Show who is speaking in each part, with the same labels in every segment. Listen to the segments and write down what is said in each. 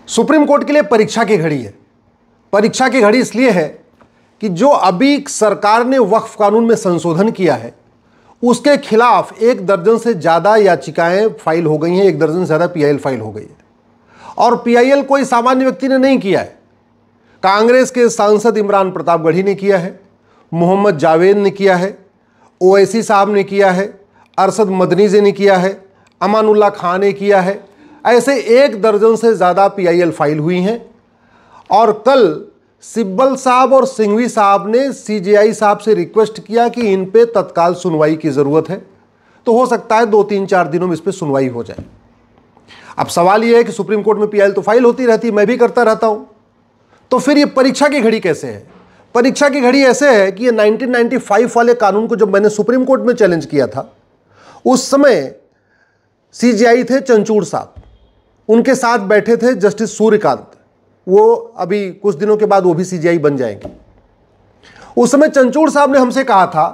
Speaker 1: Supreme court के लिए परीक्षा की घड़ी है। परीक्षा की घड़ी इसलिए है कि जो अभी सरकार ने वक्फ कानून में संशोधन किया है उसके खिलाफ 1 दर्जन से ज़्यादा याचिकाएं फाइल हो गई हैं, 1 दर्जन से ज़्यादा पीआईएल फाइल हो गई है। और पीआईएल कोई सामान्य व्यक्ति ने नहीं किया है। कांग्रेस के सांसद इमरान प्रतापगढ़ी ने किया है, मोहम्मद जावेद ने किया है, ओवैसी साहब ने किया है, अरशद मदनी जी ने किया है, अमानुल्लाह खान ने किया है। ऐसे 1 दर्जन से ज़्यादा पीआईएल फाइल हुई हैं। और कल सिब्बल साहब और सिंघवी साहब ने सीजेआई साहब से रिक्वेस्ट किया कि इन पे तत्काल सुनवाई की ज़रूरत है। तो हो सकता है 2-3-4 दिनों में इस पर सुनवाई हो जाए। अब सवाल यह है कि सुप्रीम कोर्ट में पीआईएल तो फाइल होती रहती है, मैं भी करता रहता हूं, तो फिर ये परीक्षा की घड़ी कैसे है? परीक्षा की घड़ी ऐसे है कि ये 1995 वाले कानून को जब मैंने सुप्रीम कोर्ट में चैलेंज किया था उस समय सीजेआई थे चंचूड़ साहब, उनके साथ बैठे थे जस्टिस सूर्यकांत, वो अभी कुछ दिनों के बाद वो भी सीजेआई बन जाएंगे। उस समय चंचूड़ साहब ने हमसे कहा था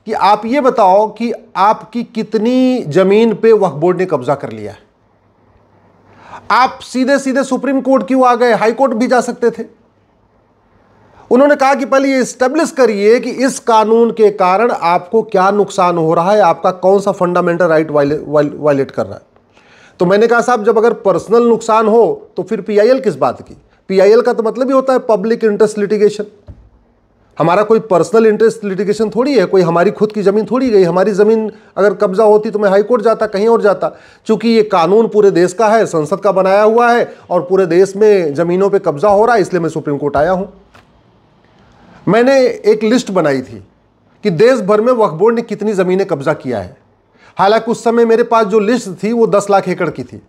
Speaker 1: कि आप ये बताओ कि आपकी कितनी जमीन पे वक्फ बोर्ड ने कब्जा कर लिया है। आप सीधे सीधे सुप्रीम कोर्ट क्यों आ गए? हाई कोर्ट भी जा सकते थे। उन्होंने कहा कि पहले ये एस्टेब्लिश करिए कि इस कानून के कारण आपको क्या नुकसान हो रहा है, आपका कौन सा फंडामेंटल राइट वायलेट कर रहा है। तो मैंने कहा साहब जब अगर पर्सनल नुकसान हो तो फिर पीआईएल किस बात की? पीआईएल का तो मतलब ही होता है पब्लिक इंटरेस्ट लिटिगेशन। हमारा कोई पर्सनल इंटरेस्ट लिटिगेशन थोड़ी है, कोई हमारी खुद की जमीन थोड़ी गई। हमारी जमीन अगर कब्जा होती तो मैं हाई कोर्ट जाता, कहीं और जाता। चूंकि ये कानून पूरे देश का है, संसद का बनाया हुआ है और पूरे देश में जमीनों पे कब्जा हो रहा है, इसलिए मैं सुप्रीम कोर्ट आया हूं। मैंने एक लिस्ट बनाई थी कि देश भर में वक्फ बोर्ड ने कितनी जमीनें कब्जा किया है। हालांकि उस समय मेरे पास जो लिस्ट थी वो 10 लाख एकड़ की थी।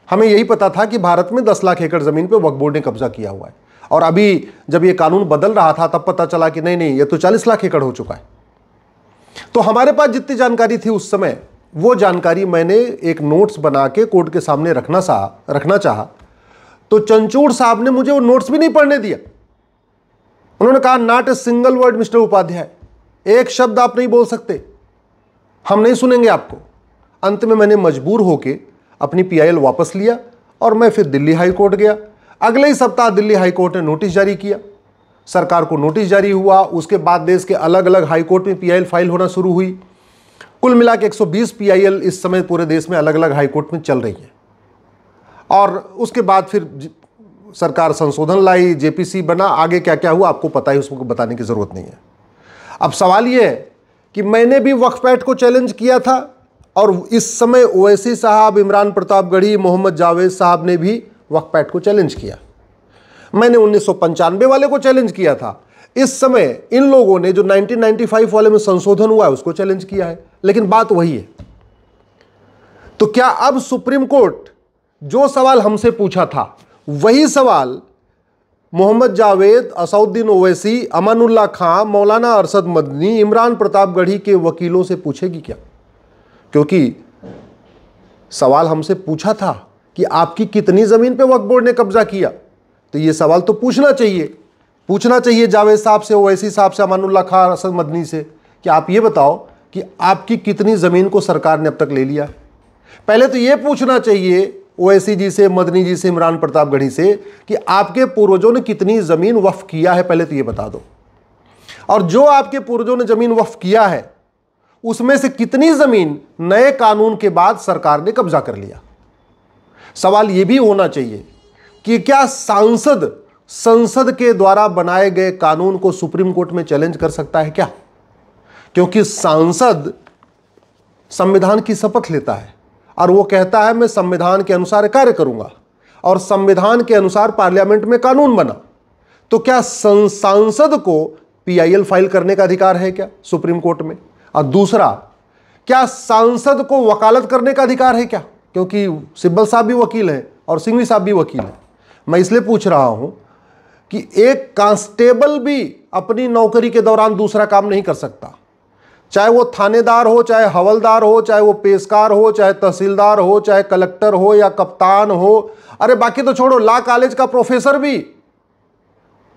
Speaker 1: हमें यही पता था कि भारत में 10 लाख एकड़ जमीन पे वक्फ बोर्ड ने कब्जा किया हुआ है। और अभी जब ये कानून बदल रहा था तब पता चला कि नहीं ये तो 40 लाख एकड़ हो चुका है। तो हमारे पास जितनी जानकारी थी उस समय, वो जानकारी मैंने एक नोट्स बना के कोर्ट के सामने रखना चाहा। तो चंचूड़ साहब ने मुझे वो नोट्स भी नहीं पढ़ने दिया। उन्होंने कहा not a single word mister Upadhyay, एक शब्द आप नहीं बोल सकते, हम नहीं सुनेंगे आपको। अंत में मैंने मजबूर होकर अपनी पीआईएल वापस लिया और मैं फिर दिल्ली हाई कोर्ट गया। अगले ही सप्ताह दिल्ली हाई कोर्ट ने नोटिस जारी किया, सरकार को नोटिस जारी हुआ। उसके बाद देश के अलग अलग हाई कोर्ट में पीआईएल फाइल होना शुरू हुई। कुल मिला के 120 पीआईएल इस समय पूरे देश में अलग अलग हाई कोर्ट में चल रही है। और उसके बाद फिर सरकार संशोधन लाई, जेपीसी बना, आगे क्या क्या हुआ आपको पता है, उसको बताने की जरूरत नहीं है। अब सवाल यह है कि मैंने भी वक्फ एक्ट को चैलेंज किया था और इस समय ओवैसी साहब, इमरान प्रतापगढ़ी, मोहम्मद जावेद साहब ने भी वक्फ एक्ट को चैलेंज किया। मैंने 1995 वाले को चैलेंज किया था। इस समय इन लोगों ने जो 1995 वाले में संशोधन हुआ है उसको चैलेंज किया है, लेकिन बात वही है। तो क्या अब सुप्रीम कोर्ट जो सवाल हमसे पूछा था वही सवाल मोहम्मद जावेद, असउद्दीन ओवैसी, अमानुल्लाह खान, मौलाना अरशद मदनी, इमरान प्रतापगढ़ी के वकीलों से पूछेगी क्या? क्योंकि सवाल हमसे पूछा था कि आपकी कितनी जमीन पे वक्फ बोर्ड ने कब्जा किया, तो ये सवाल तो पूछना चाहिए जावेद साहब से, ओवैसी साहब से, अमानुल्लाह खान, अरशद मदनी से कि आप ये बताओ कि आपकी कितनी जमीन को सरकार ने अब तक ले लिया। पहले तो ये पूछना चाहिए ओवैसी जी से, मदनी जी से, इमरान प्रतापगढ़ी से कि आपके पूर्वजों ने कितनी जमीन वक्फ किया है, पहले तो ये बता दो। और जो आपके पूर्वजों ने जमीन वक्फ किया है उसमें से कितनी जमीन नए कानून के बाद सरकार ने कब्जा कर लिया। सवाल यह भी होना चाहिए कि क्या सांसद संसद के द्वारा बनाए गए कानून को सुप्रीम कोर्ट में चैलेंज कर सकता है क्या? क्योंकि सांसद संविधान की शपथ लेता है और वो कहता है मैं संविधान के अनुसार कार्य करूंगा और संविधान के अनुसार पार्लियामेंट में कानून बना। तो क्या सांसद को पीआईएल फाइल करने का अधिकार है क्या सुप्रीम कोर्ट में? और दूसरा, क्या सांसद को वकालत करने का अधिकार है क्या? क्योंकि सिब्बल साहब भी वकील हैं और सिंघवी साहब भी वकील हैं। मैं इसलिए पूछ रहा हूं कि एक कांस्टेबल भी अपनी नौकरी के दौरान दूसरा काम नहीं कर सकता, चाहे वो थानेदार हो, चाहे हवलदार हो, चाहे वो पेशकार हो, चाहे तहसीलदार हो, चाहे कलेक्टर हो या कप्तान हो। अरे बाकी तो छोड़ो, लॉ कॉलेज का प्रोफेसर भी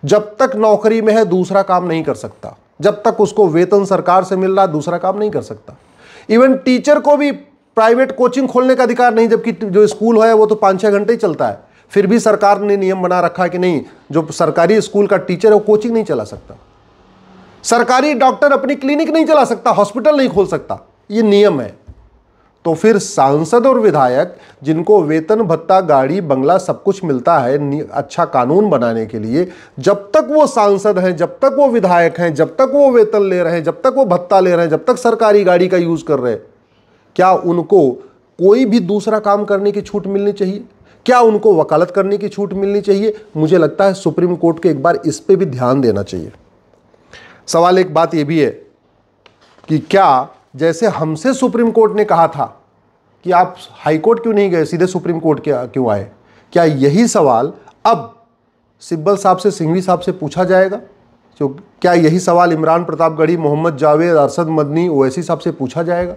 Speaker 1: जब तक नौकरी में है दूसरा काम नहीं कर सकता। जब तक उसको वेतन सरकार से मिल रहा दूसरा काम नहीं कर सकता। इवन टीचर को भी प्राइवेट कोचिंग खोलने का अधिकार नहीं, जबकि जो स्कूल है वो तो 5-6 घंटे ही चलता है। फिर भी सरकार ने नियम बना रखा है कि नहीं, जो सरकारी स्कूल का टीचर है वो कोचिंग नहीं चला सकता, सरकारी डॉक्टर अपनी क्लिनिक नहीं चला सकता, हॉस्पिटल नहीं खोल सकता, ये नियम है। तो फिर सांसद और विधायक जिनको वेतन भत्ता, गाड़ी, बंगला सब कुछ मिलता है अच्छा कानून बनाने के लिए, जब तक वो सांसद हैं, जब तक वो विधायक हैं, जब तक वो वेतन ले रहे हैं, जब तक वो भत्ता ले रहे हैं, जब तक सरकारी गाड़ी का यूज कर रहे हैं, क्या उनको कोई भी दूसरा काम करने की छूट मिलनी चाहिए? क्या उनको वकालत करने की छूट मिलनी चाहिए? मुझे लगता है सुप्रीम कोर्ट को एक बार इस पे भी ध्यान देना चाहिए। सवाल एक बात यह भी है कि क्या जैसे हमसे सुप्रीम कोर्ट ने कहा था कि आप हाई कोर्ट क्यों नहीं गए, सीधे सुप्रीम कोर्ट क्यों आए, क्या यही सवाल अब सिब्बल साहब से, सिंघवी साहब से पूछा जाएगा? तो क्या यही सवाल इमरान प्रतापगढ़ी, मोहम्मद जावेद, अरशद मदनी, ओवैसी साहब से पूछा जाएगा?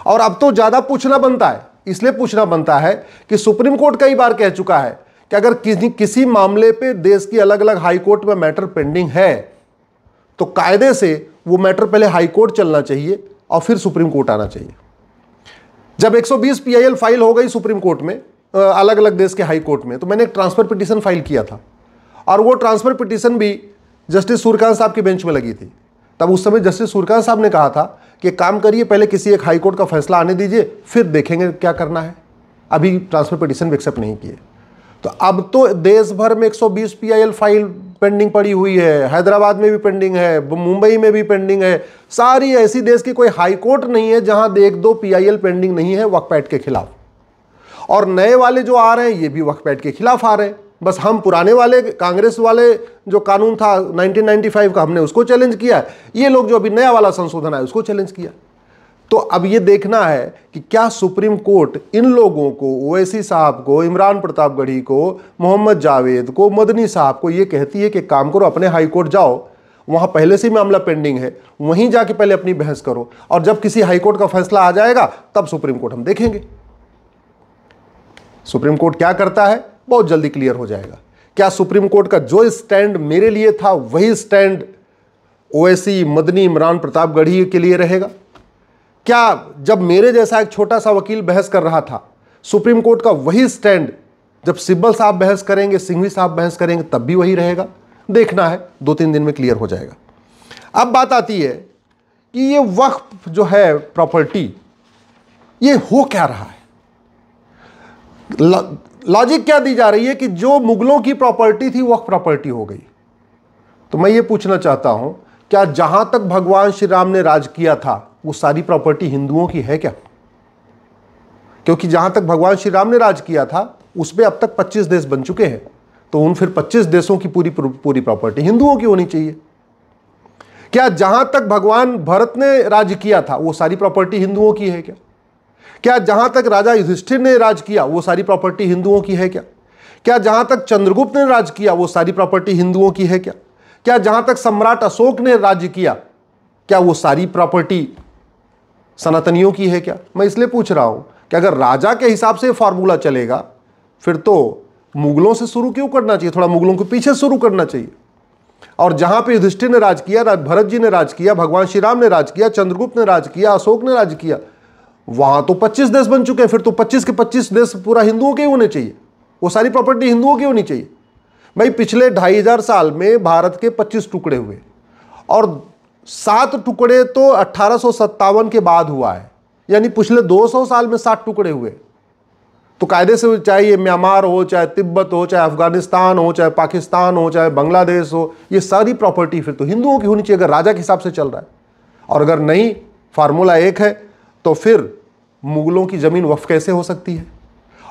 Speaker 1: और अब तो ज़्यादा पूछना बनता है, इसलिए पूछना बनता है कि सुप्रीम कोर्ट कई बार कह चुका है कि अगर किसी मामले पे देश की अलग अलग हाई कोर्ट में मैटर पेंडिंग है तो कायदे से वो मैटर पहले हाई कोर्ट चलना चाहिए और फिर सुप्रीम कोर्ट आना चाहिए। जब 120 PIL फाइल हो गई सुप्रीम कोर्ट में, अलग अलग देश के हाई कोर्ट में, तो मैंने एक ट्रांसफर पिटीशन फाइल किया था और वो ट्रांसफर पिटीशन भी जस्टिस सूर्यकांत साहब की बेंच में लगी थी। तब उस समय जस्टिस सूर्यकांत साहब ने कहा था कि काम करिए, पहले किसी एक हाई कोर्ट का फैसला आने दीजिए, फिर देखेंगे क्या करना है। अभी ट्रांसफर पिटीशन भी एक्सेप्ट नहीं किए। तो अब तो देश भर में 120 PIL फाइल पेंडिंग पड़ी हुई है, हैदराबाद में भी पेंडिंग है, मुंबई में भी पेंडिंग है। सारी ऐसी देश की कोई हाई कोर्ट नहीं है जहां 1-2 PIL पेंडिंग नहीं है वक्फ एक्ट के खिलाफ। और नए वाले जो आ रहे हैं ये भी वक्फ एक्ट के खिलाफ आ रहे हैं। बस हम पुराने वाले कांग्रेस वाले जो कानून था 1995 का, हमने उसको चैलेंज किया, ये लोग जो अभी नया वाला संशोधन है उसको चैलेंज किया। तो अब ये देखना है कि क्या सुप्रीम कोर्ट इन लोगों को, ओवैसी साहब को, इमरान प्रतापगढ़ी को, मोहम्मद जावेद को, मदनी साहब को, ये कहती है कि काम करो, अपने हाई कोर्ट जाओ, वहां पहले से मामला पेंडिंग है, वहीं जाके पहले अपनी बहस करो, और जब किसी हाई कोर्ट का फैसला आ जाएगा तब सुप्रीम कोर्ट हम देखेंगे। सुप्रीम कोर्ट क्या करता है बहुत जल्दी क्लियर हो जाएगा। क्या सुप्रीम कोर्ट का जो स्टैंड मेरे लिए था वही स्टैंड ओवैसी, मदनी, इमरान प्रतापगढ़ी के लिए रहेगा? क्या जब मेरे जैसा एक छोटा सा वकील बहस कर रहा था, सुप्रीम कोर्ट का वही स्टैंड जब सिब्बल साहब बहस करेंगे, सिंघवी साहब बहस करेंगे, तब भी वही रहेगा? देखना है, 2-3 दिन में क्लियर हो जाएगा। अब बात आती है कि ये वक्फ जो है प्रॉपर्टी, ये हो क्या रहा है? लॉजिक क्या दी जा रही है कि जो मुगलों की प्रॉपर्टी थी वक्फ प्रॉपर्टी हो गई। तो मैं ये पूछना चाहता हूं, क्या जहां तक भगवान श्री राम ने राज किया था वो सारी प्रॉपर्टी हिंदुओं की है क्या? क्योंकि जहां तक भगवान श्री राम ने राज किया था उसमें अब तक 25 देश बन चुके हैं, तो उन फिर 25 देशों की पूरी प्रॉपर्टी हिंदुओं की होनी चाहिए। क्या जहां तक भगवान भरत ने राज किया था वो सारी प्रॉपर्टी हिंदुओं की है क्या? क्या जहां तक राजा युधिष्ठिर ने राज किया वो सारी प्रॉपर्टी हिंदुओं की है क्या? क्या जहां तक चंद्रगुप्त ने राज किया वो सारी प्रॉपर्टी हिंदुओं की है क्या? क्या जहां तक सम्राट अशोक ने राज्य किया क्या वो सारी प्रॉपर्टी सनातनियों की है क्या? मैं इसलिए पूछ रहा हूं कि अगर राजा के हिसाब से फॉर्मूला चलेगा फिर तो मुगलों से शुरू क्यों करना चाहिए, थोड़ा मुगलों के पीछे शुरू करना चाहिए। और जहां पे युधिष्ठिर ने राज किया, भरत जी ने राज किया, भगवान श्री राम ने राज किया, चंद्रगुप्त ने राज किया, अशोक ने राज किया, वहां तो 25 देश बन चुके हैं, फिर तो 25 के 25 देश पूरा हिंदुओं के होने चाहिए, वो सारी प्रॉपर्टी हिंदुओं की होनी चाहिए। भाई पिछले 2500 साल में भारत के 25 टुकड़े हुए और 7 टुकड़े तो 1857 के बाद हुआ है, यानी पिछले 200 साल में 7 टुकड़े हुए। तो कायदे से चाहे ये म्यांमार हो, चाहे तिब्बत हो, चाहे अफगानिस्तान हो, चाहे पाकिस्तान हो, चाहे बांग्लादेश हो, ये सारी प्रॉपर्टी फिर तो हिंदुओं की होनी चाहिए अगर राजा के हिसाब से चल रहा है। और अगर नहीं, फार्मूला एक है, तो फिर मुगलों की ज़मीन वक्फ कैसे हो सकती है?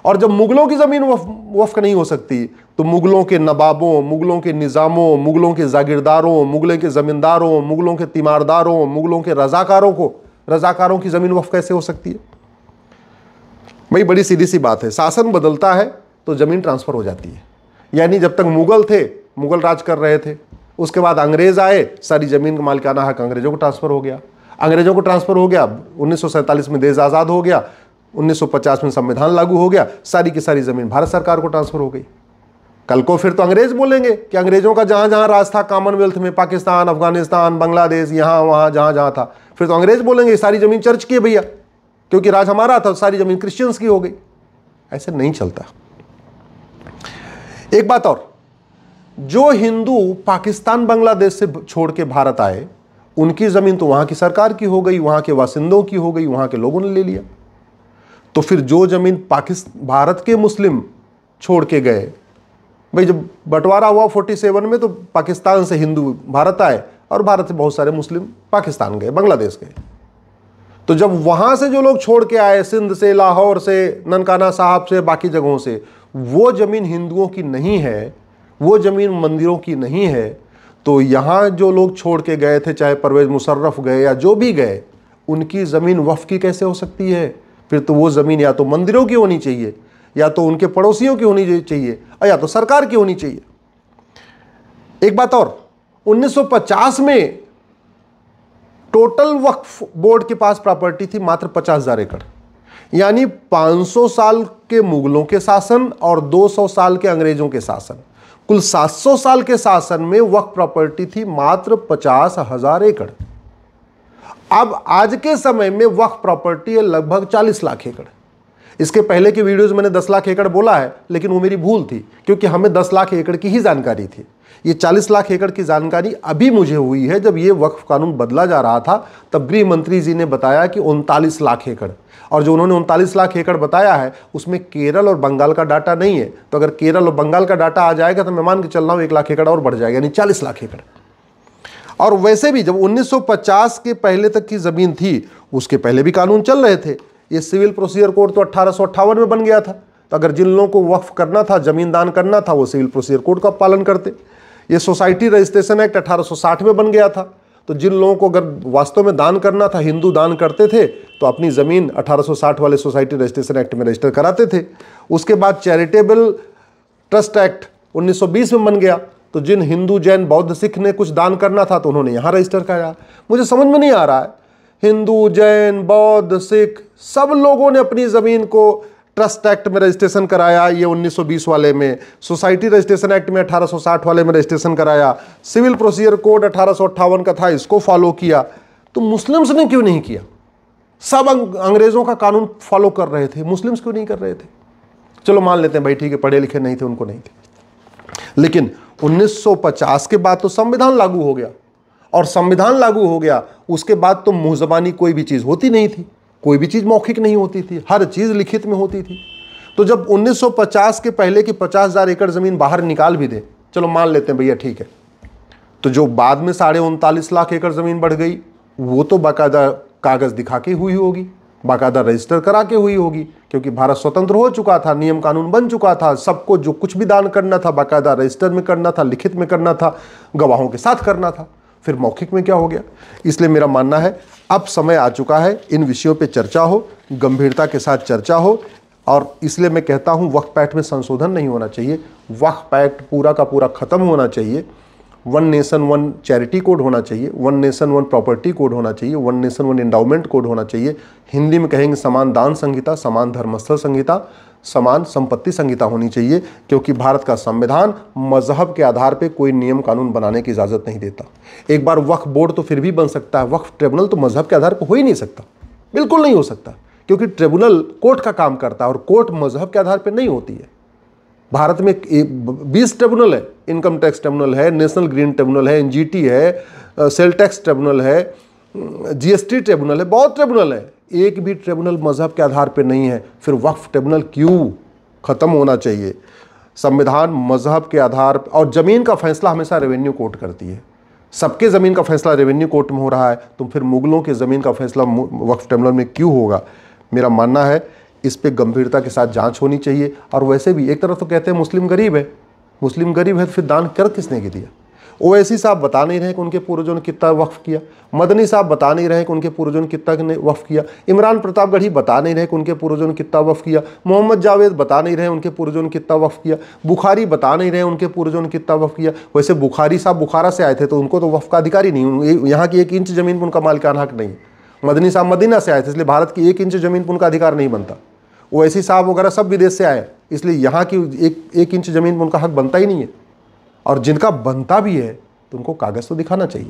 Speaker 1: और जब मुगलों की ज़मीन वक्फ नहीं हो सकती तो मुगलों के नवाबों, मुगलों के निज़ामों, मुगलों के जागीरदारों, मुगलों के ज़मींदारों, मुगलों के तीमारदारों, मुगलों के रज़ाकारों की ज़मीन वक्फ कैसे हो सकती है? भाई बड़ी सीधी सी बात है, शासन बदलता है तो ज़मीन ट्रांसफ़र हो जाती है। यानी जब तक मुगल थे, मुगल राज कर रहे थे, उसके बाद अंग्रेज़ आए, सारी ज़मीन का मालिकाना हक अंग्रेज़ों को ट्रांसफ़र हो गया। अंग्रेजों को ट्रांसफर हो गया, 1947 में देश आज़ाद हो गया, 1950 में संविधान लागू हो गया, सारी की सारी ज़मीन भारत सरकार को ट्रांसफर हो गई। कल को फिर तो अंग्रेज बोलेंगे कि अंग्रेजों का जहाँ जहाँ राज था कॉमनवेल्थ में, पाकिस्तान, अफगानिस्तान, बांग्लादेश, यहाँ वहाँ जहाँ जहाँ था, फिर तो अंग्रेज बोलेंगे सारी ज़मीन चर्च की है भैया, क्योंकि राज हमारा था, सारी ज़मीन क्रिश्चियंस की हो गई। ऐसे नहीं चलता। एक बात और, जो हिंदू पाकिस्तान बांग्लादेश से छोड़ के भारत आए, उनकी जमीन तो वहां की सरकार की हो गई, वहां के बासिंदों की हो गई, वहां के लोगों ने ले लिया। तो फिर जो जमीन भारत के मुस्लिम छोड़ के गए, भाई जब बंटवारा हुआ 47 में, तो पाकिस्तान से हिंदू भारत आए और भारत से बहुत सारे मुस्लिम पाकिस्तान गए, बांग्लादेश गए। तो जब वहां से जो लोग छोड़ के आए, सिंध से, लाहौर से, ननकाना साहब से, बाकी जगहों से, वो जमीन हिंदुओं की नहीं है, वो जमीन मंदिरों की नहीं है, तो यहां जो लोग छोड़ के गए थे, चाहे परवेज मुशर्रफ गए या जो भी गए, उनकी जमीन वक्फ की कैसे हो सकती है? फिर तो वो जमीन या तो मंदिरों की होनी चाहिए, या तो उनके पड़ोसियों की होनी चाहिए, और या तो सरकार की होनी चाहिए। एक बात और, 1950 में टोटल वक्फ बोर्ड के पास प्रॉपर्टी थी मात्र 50,000 एकड़, यानी 500 साल के मुगलों के शासन और 200 साल के अंग्रेजों के शासन, कुल 700 साल के शासन में वक्फ प्रॉपर्टी थी मात्र 50,000 एकड़। अब आज के समय में वक्फ प्रॉपर्टी है लगभग 40 लाख एकड़। इसके पहले की वीडियोस मैंने 10 लाख एकड़ बोला है, लेकिन वो मेरी भूल थी, क्योंकि हमें 10 लाख एकड़ की ही जानकारी थी। ये 40 लाख एकड़ की जानकारी अभी मुझे हुई है, जब ये वक्फ कानून बदला जा रहा था, तब गृह मंत्री जी ने बताया कि 39 लाख एकड़, और जो उन्होंने 39 लाख एकड़ बताया है, उसमें केरल और बंगाल का डाटा नहीं है। तो अगर केरल और बंगाल का डाटा आ जाएगा तो मैं मान के चल रहा हूँ 1 लाख एकड़ और बढ़ जाएगा, यानी 40 लाख एकड़। और वैसे भी जब 1950 के पहले तक की जमीन थी, उसके पहले भी कानून चल रहे थे। ये सिविल प्रोसीजर कोड तो 1858 में बन गया था। तो अगर जिन लोगों को वक्फ करना था, जमीन दान करना था, वो सिविल प्रोसीजर कोड का पालन करते। ये सोसाइटी रजिस्ट्रेशन एक्ट 1860 में बन गया था। तो जिन लोगों को अगर वास्तव में दान करना था, हिंदू दान करते थे, तो अपनी ज़मीन 1860 वाले सोसाइटी रजिस्ट्रेशन एक्ट में रजिस्टर कराते थे। उसके बाद चैरिटेबल ट्रस्ट एक्ट 1920 में बन गया। तो जिन हिंदू, जैन, बौद्ध, सिख ने कुछ दान करना था, तो उन्होंने यहाँ रजिस्टर कराया। मुझे समझ में नहीं आ रहा है, हिंदू, जैन, बौद्ध, सिख सब लोगों ने अपनी ज़मीन को ट्रस्ट एक्ट में रजिस्ट्रेशन कराया, ये 1920 वाले में, सोसाइटी रजिस्ट्रेशन एक्ट में 1860 वाले में रजिस्ट्रेशन कराया, सिविल प्रोसीजर कोड 1858 का था, इसको फॉलो किया। तो मुस्लिम्स ने क्यों नहीं किया? सब अंग्रेज़ों का कानून फॉलो कर रहे थे, मुस्लिम्स क्यों नहीं कर रहे थे? चलो मान लेते हैं भाई, ठीक है, पढ़े लिखे नहीं थे, उनको नहीं थे। लेकिन 1950 के बाद तो संविधान लागू हो गया, और संविधान लागू हो गया उसके बाद तो मुंह ज़बानी कोई भी चीज़ होती नहीं थी, कोई भी चीज़ मौखिक नहीं होती थी, हर चीज़ लिखित में होती थी। तो जब 1950 के पहले की 50,000 एकड़ ज़मीन बाहर निकाल भी दे, चलो मान लेते हैं भैया ठीक है, तो जो बाद में 39.5 लाख एकड़ ज़मीन बढ़ गई, वो तो बाकायदा कागज़ दिखा के हुई होगी, बाकायदा रजिस्टर करा के हुई होगी, क्योंकि भारत स्वतंत्र हो चुका था, नियम कानून बन चुका था, सबको जो कुछ भी दान करना था बाकायदा रजिस्टर में करना था, लिखित में करना था, गवाहों के साथ करना था। फिर मौखिक में क्या हो गया? इसलिए मेरा मानना है अब समय आ चुका है, इन विषयों पे चर्चा हो, गंभीरता के साथ चर्चा हो। और इसलिए मैं कहता हूँ वक्फ एक्ट में संशोधन नहीं होना चाहिए, वक्फ एक्ट पूरा का पूरा ख़त्म होना चाहिए। 1 नेशन 1 चैरिटी कोड होना चाहिए, 1 नेशन 1 प्रॉपर्टी कोड होना चाहिए, 1 नेशन 1 एंडाउमेंट कोड होना चाहिए। हिंदी में कहेंगे समान दान संहिता, समान धर्मस्थल संहिता, समान संपत्ति संहिता होनी चाहिए, क्योंकि भारत का संविधान मजहब के आधार पर कोई नियम कानून बनाने की इजाज़त नहीं देता। एक बार वक्फ बोर्ड तो फिर भी बन सकता है, वक्फ ट्रिब्यूनल तो मजहब के आधार पर हो ही नहीं सकता, बिल्कुल नहीं हो सकता, क्योंकि ट्रिब्यूनल कोर्ट का काम करता है और कोर्ट मजहब के आधार पर नहीं होती है। भारत में 20 ट्रिब्यूनल है, इनकम टैक्स ट्रिब्यूनल है, नेशनल ग्रीन ट्रिब्यूनल है, एनजीटी है, सेल टैक्स ट्रिब्यूनल है, जीएसटी ट्रिब्यूनल है, बहुत ट्रिब्यूनल है, एक भी ट्रिब्यूनल मजहब के आधार पर नहीं है। फिर वक्फ ट्रिब्यूनल क्यों? ख़त्म होना चाहिए। संविधान मजहब के आधार पर, और ज़मीन का फैसला हमेशा रेवेन्यू कोर्ट करती है। सबके ज़मीन का फैसला रेवेन्यू कोर्ट में हो रहा है, तो फिर मुगलों के ज़मीन का फैसला वक्फ ट्रिब्यूनल में क्यों होगा? मेरा मानना है इस पे गंभीरता के साथ जांच होनी चाहिए। और वैसे भी एक तरफ तो कहते हैं मुस्लिम गरीब है, मुस्लिम गरीब है, फिर दान कर किसने दिया? ओवैसी साहब बता नहीं रहे कि उनके पूर्वजों ने कितना वक्फ किया, मदनी साहब बता नहीं रहे कि उनके पूर्वजों ने कितना वक्फ किया, इमरान प्रतापगढ़ी बता नहीं रहे कि उनके पूर्वजों ने कितना वक्फ किया, मोहम्मद जावेद बता नहीं रहे उनके पूर्वजों ने कितना वक्फ किया, बुखारी बता नहीं रहे उनके पूर्वजों ने कितना वक्फ किया। वैसे बुखारी साहब बुखारा से आए थे, तो उनको तो वक्फ का अधिकार ही नहीं, यहाँ की 1 इंच ज़मीन पर उनका मालिकाना हक नहीं। मदनी साहब मदीना से आए थे, इसलिए भारत की 1 इंच ज़मीन पर उनका अधिकार नहीं बनता। ओवैसी साहब वगैरह सब विदेश से आए, इसलिए यहाँ की 1 इंच ज़मीन पर उनका हक बनता ही नहीं है। और जिनका बनता भी है तो उनको कागज़ तो दिखाना चाहिए।